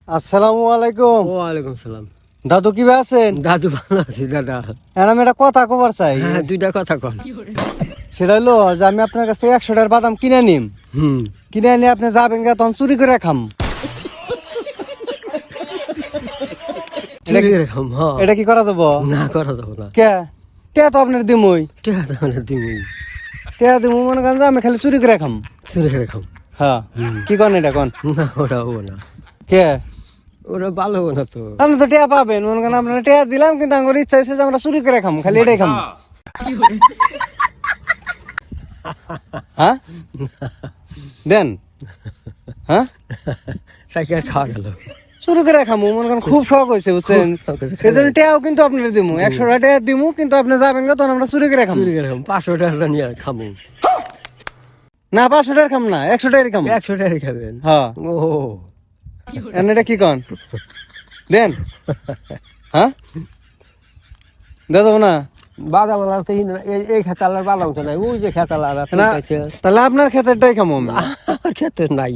আসসালামু আলাইকুম। ওয়ালাইকুম সালাম। দাদু কি আছেন? দাদু ভালো আছি দাদা। আমি একটা কথা কবার চাই। হ্যাঁ, দুইটা কথা কন। সেটা হলো যে আমি আপনার কাছ থেকে 100 টাকার বাদাম কিনে নিম। কিনে নিয়ে আপনি যাবেন গা তখন চুরি করে খাম। চুরি করে খাম? হ্যাঁ। এটা কি করা যাবো? না, করা যাবো না। কে টিয়া তো আপনার দিমই। টিয়া তো মানে দিমই। টিয়া দিমু মনে করেন যে আমি খালি চুরি করে খাম। চুরি করে খাম? হ্যাঁ। কি কন এটা কন? না, ওটা হবো না। কে? ওটা ভালো হবো না তো। আপনি তো টিয়া পাবেন, মনে করেন আপনার টিয়া দিলাম কিন্তু আমার ইচ্ছা হয়েছে যে আমরা চুরি করে খাম, খালি এটাই খাম। হ্যাঁ দেন। হ্যাঁ সাইকেল খাওয়া গেল। চুরি করে খামু মনে করেন খুব শখ হয়েছে বুঝছেন। এই জন্য টিয়াও কিন্তু আপনার দিমু, 100 টাকা টিয়া দিমু কিন্তু আপনি যাবেন গা তখন আমরা চুরি করে খাম। চুরি করে খাম? 500 টাকা নিয়ে খামু না 500 টাকার খাম না, 100 টাকার খাম। 100 টাকা খাবেন? হ্যাঁ। ও এটা কি কন দেন? হ্যাঁ দেবো না। বাদাম আলার তো এই খেতালার বাদাম তো নাই, ওই যে খেতালার না তাহলে আপনার ক্ষেতেরটাই খামো আমি। আমার ক্ষেত্রে নাই।